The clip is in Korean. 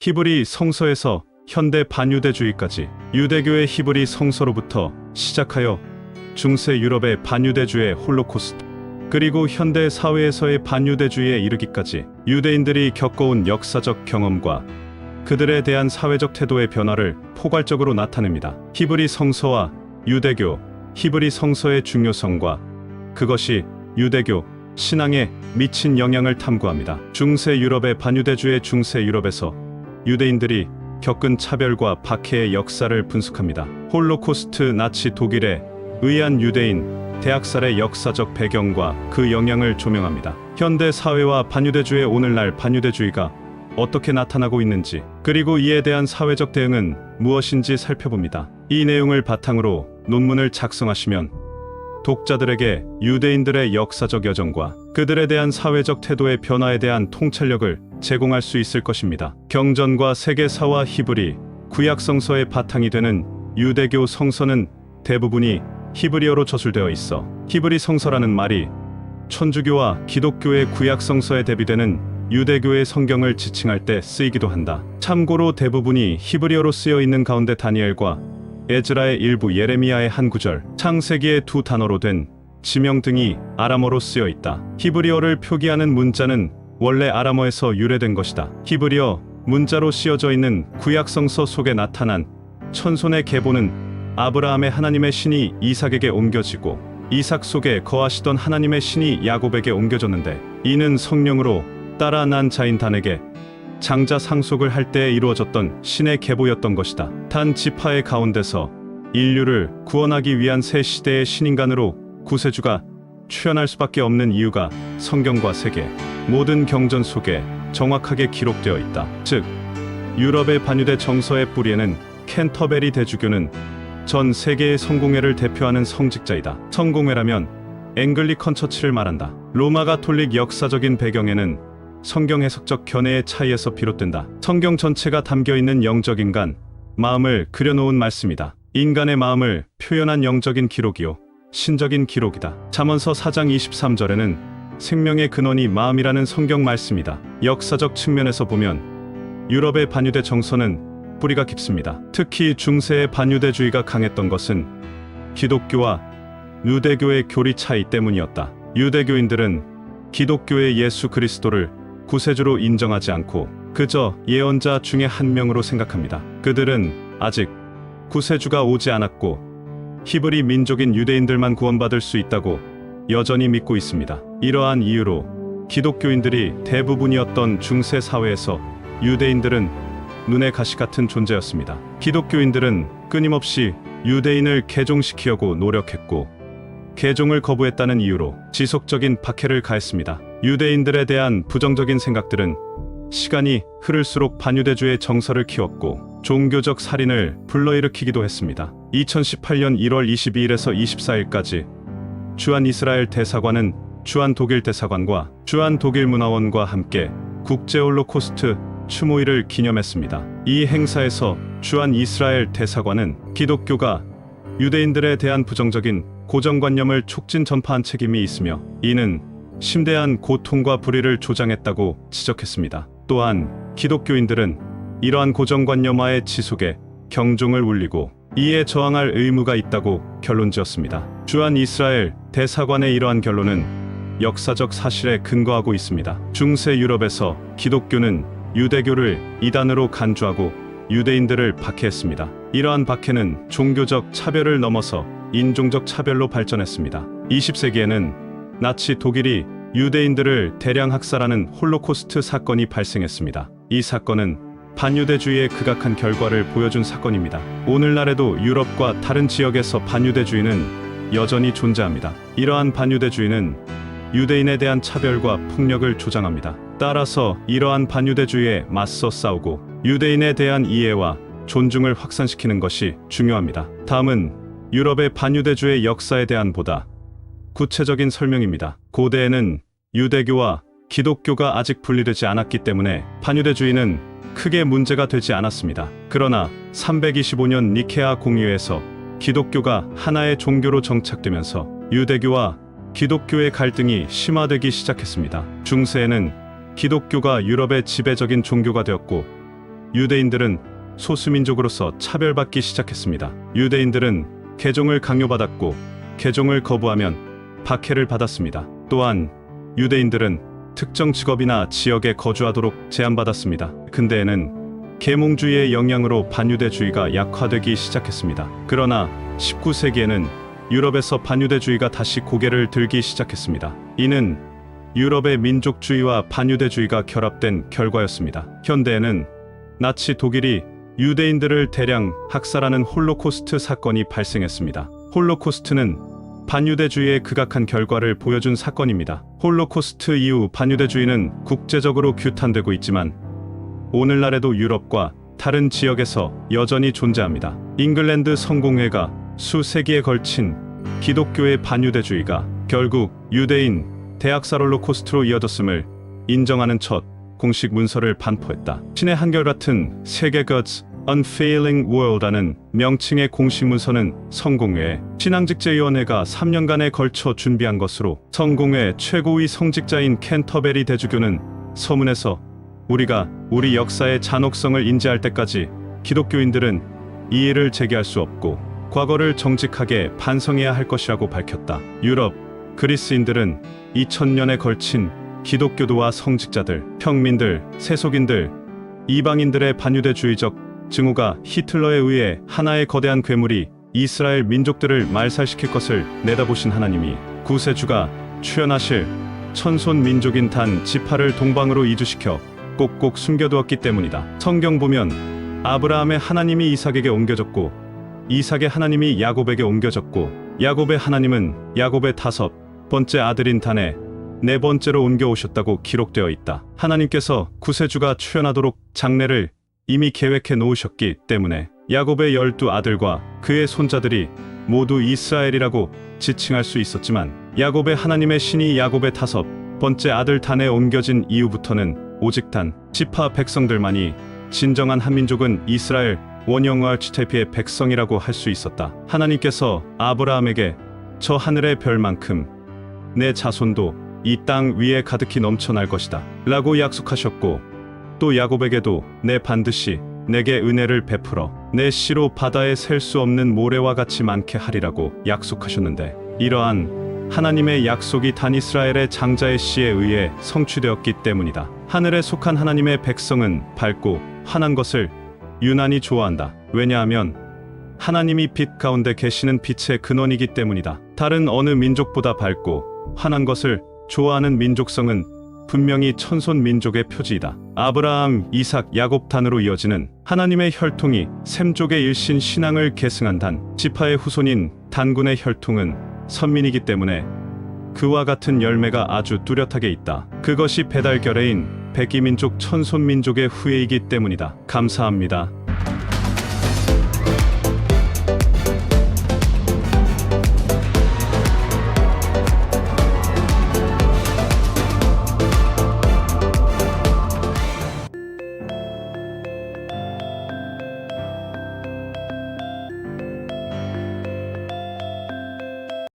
히브리 성서에서 현대 반유대주의까지 유대교의 히브리 성서로부터 시작하여 중세 유럽의 반유대주의 홀로코스트, 그리고 현대 사회에서의 반유대주의에 이르기까지 유대인들이 겪어온 역사적 경험과 그들에 대한 사회적 태도의 변화를 포괄적으로 나타냅니다. 히브리 성서와 유대교, 히브리 성서의 중요성과 그것이 유대교 신앙에 미친 영향을 탐구합니다. 중세 유럽의 반유대주의 중세 유럽에서 유대인들이 겪은 차별과 박해의 역사를 분석합니다. 홀로코스트, 나치 독일에 의한 유대인 대학살의 역사적 배경과 그 영향을 조명합니다. 현대 사회와 반유대주의 오늘날 반유대주의가 어떻게 나타나고 있는지, 그리고 이에 대한 사회적 대응은 무엇인지 살펴봅니다. 이 내용을 바탕으로 논문을 작성하시면 독자들에게 유대인들의 역사적 여정과 그들에 대한 사회적 태도의 변화에 대한 통찰력을 제공할 수 있을 것입니다. 경전과 세계사와 히브리, 구약 성서의 바탕이 되는 유대교 성서는 대부분이 히브리어로 저술되어 있어 히브리 성서라는 말이 천주교와 기독교의 구약 성서에 대비되는 유대교의 성경을 지칭할 때 쓰이기도 한다. 참고로 대부분이 히브리어로 쓰여 있는 가운데 다니엘과 에즈라의 일부, 예레미야의 한 구절, 창세기의 두 단어로 된 지명 등이 아람어로 쓰여 있다. 히브리어를 표기하는 문자는 원래 아람어에서 유래된 것이다. 히브리어 문자로 씌어져 있는 구약 성서 속에 나타난 천손의 계보는 아브라함의 하나님의 신이 이삭에게 옮겨지고 이삭 속에 거하시던 하나님의 신이 야곱에게 옮겨졌는데, 이는 성령으로 따라 난 자인 단에게 장자 상속을 할 때에 이루어졌던 신의 계보였던 것이다. 단 지파의 가운데서 인류를 구원하기 위한 새 시대의 신인간으로 구세주가 출현할 수밖에 없는 이유가 성경과 세계 모든 경전 속에 정확하게 기록되어 있다. 즉, 유럽의 반유대 정서의 뿌리에는 캔터베리 대주교는 전 세계의 성공회를 대표하는 성직자이다. 성공회라면 앵글리컨 처치를 말한다. 로마 가톨릭 역사적인 배경에는 성경 해석적 견해의 차이에서 비롯된다. 성경 전체가 담겨있는 영적 인간, 마음을 그려놓은 말씀이다. 인간의 마음을 표현한 영적인 기록이요 신적인 기록이다. 잠언서 4장 23절에는 생명의 근원이 마음이라는 성경 말씀이다. 역사적 측면에서 보면 유럽의 반유대 정서는 뿌리가 깊습니다. 특히 중세의 반유대주의가 강했던 것은 기독교와 유대교의 교리 차이 때문이었다. 유대교인들은 기독교의 예수 그리스도를 구세주로 인정하지 않고 그저 예언자 중에 한 명으로 생각합니다. 그들은 아직 구세주가 오지 않았고 히브리 민족인 유대인들만 구원받을 수 있다고 여전히 믿고 있습니다. 이러한 이유로 기독교인들이 대부분이었던 중세 사회에서 유대인들은 눈의 가시 같은 존재였습니다. 기독교인들은 끊임없이 유대인을 개종시키려고 노력했고 개종을 거부했다는 이유로 지속적인 박해를 가했습니다. 유대인들에 대한 부정적인 생각들은 시간이 흐를수록 반유대주의 정서를 키웠고 종교적 살인을 불러일으키기도 했습니다. 2018년 1월 22일에서 24일까지 주한 이스라엘 대사관은 주한 독일 대사관과 주한 독일 문화원과 함께 국제 홀로코스트 추모일을 기념했습니다. 이 행사에서 주한 이스라엘 대사관은 기독교가 유대인들에 대한 부정적인 고정관념을 촉진 전파한 책임이 있으며 이는 심대한 고통과 불의를 조장했다고 지적했습니다. 또한 기독교인들은 이러한 고정관념화의 지속에 경종을 울리고 이에 저항할 의무가 있다고 결론지었습니다. 주한 이스라엘 대사관의 이러한 결론은 역사적 사실에 근거하고 있습니다. 중세 유럽에서 기독교는 유대교를 이단으로 간주하고 유대인들을 박해했습니다. 이러한 박해는 종교적 차별을 넘어서 인종적 차별로 발전했습니다. 20세기에는 나치 독일이 유대인들을 대량 학살하는 홀로코스트 사건이 발생했습니다. 이 사건은 반유대주의의 극악한 결과를 보여준 사건입니다. 오늘날에도 유럽과 다른 지역에서 반유대주의는 여전히 존재합니다. 이러한 반유대주의는 유대인에 대한 차별과 폭력을 조장합니다. 따라서 이러한 반유대주의에 맞서 싸우고 유대인에 대한 이해와 존중을 확산시키는 것이 중요합니다. 다음은 유럽의 반유대주의 역사에 대한 보다 구체적인 설명입니다. 고대에는 유대교와 기독교가 아직 분리되지 않았기 때문에 반유대주의는 크게 문제가 되지 않았습니다. 그러나 325년 니케아 공의회에서 기독교가 하나의 종교로 정착되면서 유대교와 기독교의 갈등이 심화되기 시작했습니다. 중세에는 기독교가 유럽의 지배적인 종교가 되었고 유대인들은 소수민족으로서 차별받기 시작했습니다. 유대인들은 개종을 강요받았고 개종을 거부하면 박해를 받았습니다. 또한 유대인들은 특정 직업이나 지역에 거주하도록 제한받았습니다. 근대에는 계몽주의의 영향으로 반유대주의가 약화되기 시작했습니다. 그러나 19세기에는 유럽에서 반유대주의가 다시 고개를 들기 시작했습니다. 이는 유럽의 민족주의와 반유대주의가 결합된 결과였습니다. 현대에는 나치 독일이 유대인들을 대량 학살하는 홀로코스트 사건이 발생했습니다. 홀로코스트는 반유대주의의 극악한 결과를 보여준 사건입니다. 홀로코스트 이후 반유대주의는 국제적으로 규탄되고 있지만 오늘날에도 유럽과 다른 지역에서 여전히 존재합니다. 잉글랜드 성공회가 수세기에 걸친 기독교의 반유대주의가 결국 유대인 대학살 홀로코스트로 이어졌음을 인정하는 첫 공식 문서를 반포했다. 신의 한결같은 세계 God's Unfailing World라는 명칭의 공식 문서는 성공회 신앙직제위원회가 3년간에 걸쳐 준비한 것으로, 성공회 최고위 성직자인 캔터베리 대주교는 서문에서 우리가 우리 역사의 잔혹성을 인지할 때까지 기독교인들은 이의를 제기할 수 없고 과거를 정직하게 반성해야 할 것이라고 밝혔다. 유럽 그리스인들은 2000년에 걸친 기독교도와 성직자들, 평민들, 세속인들, 이방인들의 반유대주의적 증오가 히틀러에 의해 하나의 거대한 괴물이 이스라엘 민족들을 말살시킬 것을 내다보신 하나님이 구세주가 출현하실 천손 민족인 단 지파를 동방으로 이주시켜 꼭꼭 숨겨두었기 때문이다. 성경 보면 아브라함의 하나님이 이삭에게 옮겨졌고 이삭의 하나님이 야곱에게 옮겨졌고 야곱의 하나님은 야곱의 5번째 아들인 단에 4번째로 옮겨오셨다고 기록되어 있다. 하나님께서 구세주가 출현하도록 장래를 이미 계획해 놓으셨기 때문에 야곱의 12아들과 그의 손자들이 모두 이스라엘이라고 지칭할 수 있었지만 야곱의 하나님의 신이 야곱의 5번째 아들 단에 옮겨진 이후부터는 오직 단 지파 백성들만이 진정한 한민족은 이스라엘 원형 아르치테피의 백성이라고 할 수 있었다. 하나님께서 아브라함에게 저 하늘의 별만큼 내 자손도 이 땅 위에 가득히 넘쳐날 것이다 라고 약속하셨고, 또 야곱에게도 내 반드시 내게 은혜를 베풀어 내 씨로 바다에 셀 수 없는 모래와 같이 많게 하리라고 약속하셨는데, 이러한 하나님의 약속이 단 이스라엘의 장자의 씨에 의해 성취되었기 때문이다. 하늘에 속한 하나님의 백성은 밝고 환한 것을 유난히 좋아한다. 왜냐하면 하나님이 빛 가운데 계시는 빛의 근원이기 때문이다. 다른 어느 민족보다 밝고 환한 것을 좋아하는 민족성은 분명히 천손 민족의 표지이다. 아브라함, 이삭, 야곱 단으로 이어지는 하나님의 혈통이 셈족의 일신 신앙을 계승한 단 지파의 후손인 단군의 혈통은 선민이기 때문에 그와 같은 열매가 아주 뚜렷하게 있다. 그것이 배달결례인 백이민족 천손 민족의 후예이기 때문이다. 감사합니다.